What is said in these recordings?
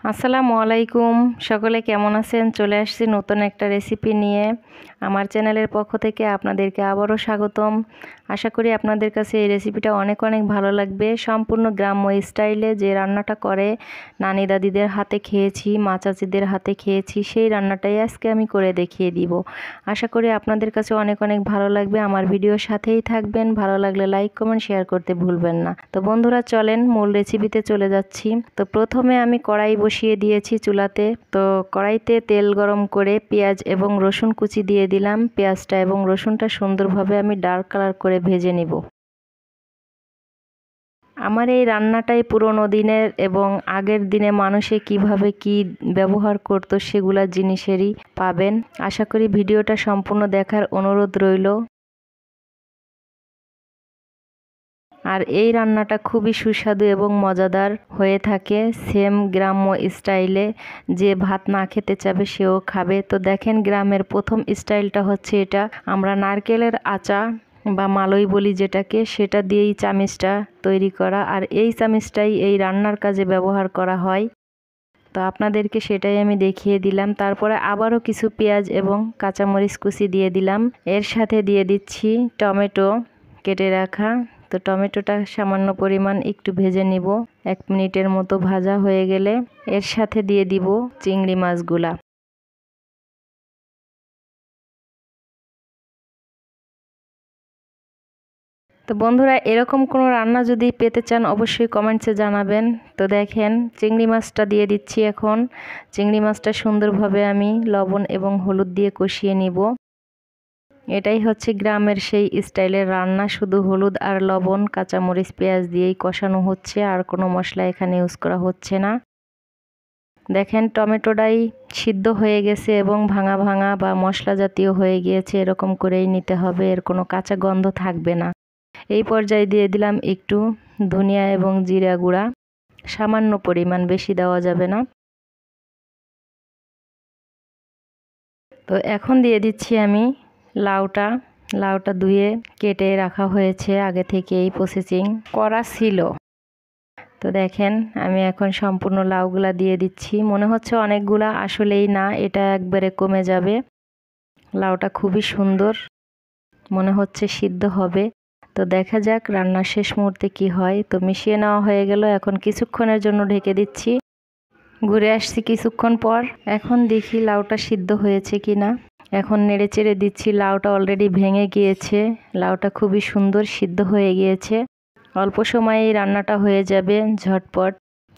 আসসালামু আলাইকুম, সকলে কেমন আছেন? চলে আসছি নতুন একটা রেসিপি নিয়ে। আমার চ্যানেলের পক্ষ থেকে আপনাদেরকে আবারও স্বাগতম। আশা করি আপনাদের কাছে এই রেসিপিটা অনেক ভালো লাগবে। সম্পূর্ণ গ্রাম্য স্টাইলে যে রান্নাটা করে নানি দাদিদের হাতে খেয়েছি, মা চাচিদের হাতে খেয়েছি, সেই রান্নাটাই আজকে আমি করে দেখিয়ে দিব। আশা করি আপনাদের কাছে অনেক ভালো লাগবে। আমার ভিডিওর সাথেই থাকবেন। ভালো লাগলে লাইক কমেন্ট শেয়ার করতে ভুলবেন না। তো বন্ধুরা চলেন মূল রেসিপিতে চলে যাচ্ছি। তো প্রথমে আমি কড়াই বসিয়ে দিয়েছি চুলাতে। তো কড়াইতে তেল গরম করে পেঁয়াজ এবং রসুন কুচি দিয়ে দিলাম। পেঁয়াজটা এবং রসুনটা সুন্দরভাবে আমি ডার্ক কালার করে ভেজে নিব। আমার এই রান্নাটাই পুরোনো দিনের এবং আগের দিনে মানুষে কিভাবে কি ব্যবহার করতো সেগুলা জিনিসেরই পাবেন। আশা করি ভিডিওটা সম্পূর্ণ দেখার অনুরোধ রইল। আর এই রান্নাটা খুবই সুস্বাদু এবং মজাদার হয়ে থাকে, সেম গ্রাম্য স্টাইলে। যে ভাত না খেতে চাবে সেও খাবে। তো দেখেন গ্রামের প্রথম স্টাইলটা হচ্ছে এটা। আমরা নারকেলের আচা বা মালই বলি যেটাকে, সেটা দিয়েই চামিচটা তৈরি করা, আর এই চামিচটাই এই রান্নার কাজে ব্যবহার করা হয়। তো আপনাদেরকে সেটাই আমি দেখিয়ে দিলাম। তারপরে আবারও কিছু পেঁয়াজ এবং কাঁচামরিচ কুচি দিয়ে দিলাম। এর সাথে দিয়ে দিচ্ছি টমেটো কেটে রাখা। তো টমেটোটা সামান্য পরিমাণ একটু ভেজে নিব। 1 মিনিটের মতো ভাজা হয়ে গেলে এর সাথে দিয়ে দিব চিংড়ি মাছগুলা। তো বন্ধুরা এরকম কোনো রান্না যদি পেতে চান অবশ্যই কমেন্টসে জানাবেন। তো দেখেন চিংড়ি মাছটা দিয়ে দিচ্ছি এখন। চিংড়ি মাছটা সুন্দরভাবে আমি লবণ এবং হলুদ দিয়ে কষিয়ে নিব। এটাই হচ্ছে গ্রামের সেই স্টাইলের রান্না, শুধু হলুদ আর লবণ কাঁচামরিচ পেঁয়াজ দিয়েই কষানো হচ্ছে, আর কোনো মশলা এখানে ইউজ করা হচ্ছে না। দেখেন টমেটোটাই সিদ্ধ হয়ে গেছে এবং ভাঙা ভাঙা বা মশলা জাতীয় হয়ে গিয়েছে, এরকম করেই নিতে হবে, এর কোনো কাঁচা গন্ধ থাকবে না। এই পর্যায়ে দিয়ে দিলাম একটু ধনিয়া এবং জিরা গুঁড়া, সামান্য পরিমাণ, বেশি দেওয়া যাবে না। তো এখন দিয়ে দিচ্ছি আমি লাউটা ধুয়ে কেটে রাখা হয়েছে, আগে থেকেই প্রসেসিং করা ছিল। তো দেখেন আমি এখন সম্পূর্ণ লাউগুলা দিয়ে দিচ্ছি। মনে হচ্ছে অনেকগুলা, আসলেই না, এটা একবারে কমে যাবে। লাউটা খুবই সুন্দর, মনে হচ্ছে সিদ্ধ হবে। তো দেখা যাক রান্নার শেষ মুহূর্তে কি হয়। তো মিশিয়ে নেওয়া হয়ে গেল। এখন কিছুক্ষণের জন্য ঢেকে দিচ্ছি। ঘুরে আসছি কিছুক্ষণ পর। এখন দেখি লাউটা সিদ্ধ হয়েছে কিনা। এখন নেড়ে চেড়ে দিচ্ছি। লাউটা অলরেডি ভেঙে গিয়েছে। লাউটা খুবই সুন্দর সিদ্ধ হয়ে গিয়েছে। অল্প সময়েই রান্নাটা হয়ে যাবে ঝটপট।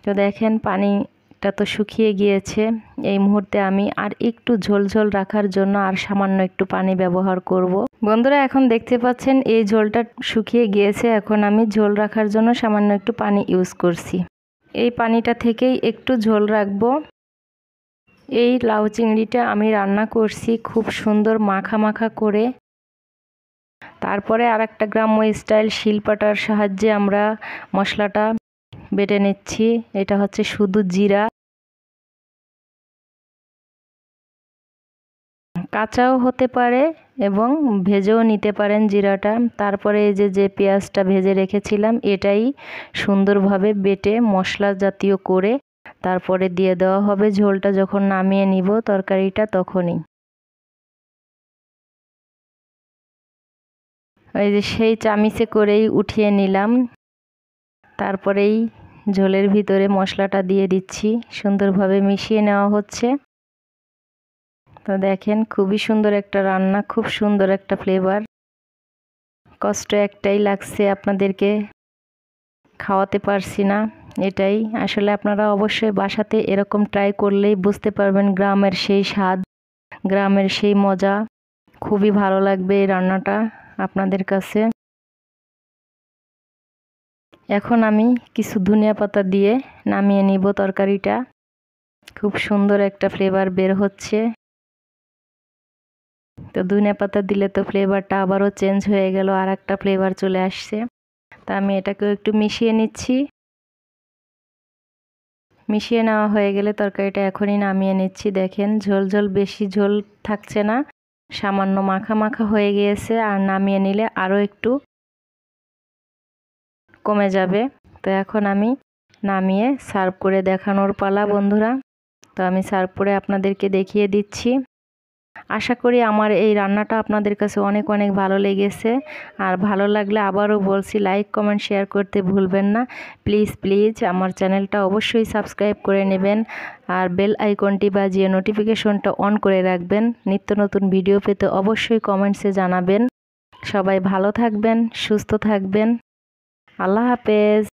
তো দেখেন পানিটা তো শুকিয়ে গিয়েছে। এই মুহূর্তে আমি আর একটু ঝোল রাখার জন্য আর সামান্য একটু পানি ব্যবহার করব। বন্ধুরা এখন দেখতে পাচ্ছেন এই ঝোলটা শুকিয়ে গিয়েছে। এখন আমি ঝোল রাখার জন্য সামান্য একটু পানি ইউজ করছি। এই পানিটা থেকেই একটু ঝোল রাখবো। এই লাউ চিংড়িটা আমি রান্না করছি খুব সুন্দর মাখা মাখা করে। তারপরে আরেকটা গ্রাম্য স্টাইল শিলপাটার সাহায্যে আমরা মশলাটা বেটে নিচ্ছি। এটা হচ্ছে শুধু জিরা, কাঁচাও হতে পারে এবং ভেজেও নিতে পারেন জিরাটা। তারপরে এই যে পেঁয়াজটা ভেজে রেখেছিলাম এটাই সুন্দরভাবে বেটে মশলা জাতীয় করে তারপরে দিয়ে দেওয়া হবে। ঝোলটা যখন নামিয়ে নিব তরকারিটা তখনই। এই যে সেই চামিচে করেই উঠিয়ে নিলাম। তারপরেই ঝোলের ভিতরে মশলাটা দিয়ে দিচ্ছি, সুন্দরভাবে মিশিয়ে নেওয়া হচ্ছে। তো দেখেন খুবই সুন্দর একটা রান্না, খুব সুন্দর একটা ফ্লেভার। কষ্ট একটাই লাগছে, আপনাদেরকে খাওয়াতে পারছি না, এটাই। আসলে আপনারা অবশ্যই বাসাতে এরকম ট্রাই করলেই বুঝতে পারবেন গ্রামের সেই স্বাদ, গ্রামের সেই মজা। খুবই ভালো লাগবে এই রান্নাটা আপনাদের কাছে। এখন আমি কিছু ধনিয়া পাতা দিয়ে নামিয়ে নিব তরকারিটা। খুব সুন্দর একটা ফ্লেভার বের হচ্ছে। তো ধনিয়া পাতা দিলে তো ফ্লেভারটা আবারও চেঞ্জ হয়ে গেল, আর একটা ফ্লেভার চলে আসছে। তা আমি এটাকেও একটু মিশিয়ে নিচ্ছি। মিশিয়ে নেওয়া হয়ে গেলে তরকারিটা এখনই নামিয়ে নিচ্ছি। দেখেন ঝোল বেশি ঝোল থাকছে না, সামান্য মাখা মাখা হয়ে গিয়েছে, আর নামিয়ে নিলে আরও একটু কমে যাবে। তো এখন আমি নামিয়ে সার্ভ করে দেখানোর পালা বন্ধুরা। তো আমি সার্ভ করে আপনাদেরকে দেখিয়ে দিচ্ছি। আশা করি আমার এই রান্নাটা আপনাদের কাছে অনেক অনেক ভালো লেগেছে। আর ভালো লাগলে আবারও বলছি, লাইক কমেন্ট শেয়ার করতে ভুলবেন না। প্লিজ প্লিজ আমার চ্যানেলটা অবশ্যই সাবস্ক্রাইব করে নেবেন আর বেল আইকনটি বাজিয়ে নোটিফিকেশনটা অন করে রাখবেন। নিত্য নতুন ভিডিও পেতে অবশ্যই কমেন্টসে জানাবেন। সবাই ভালো থাকবেন, সুস্থ থাকবেন। আল্লাহ হাফেজ।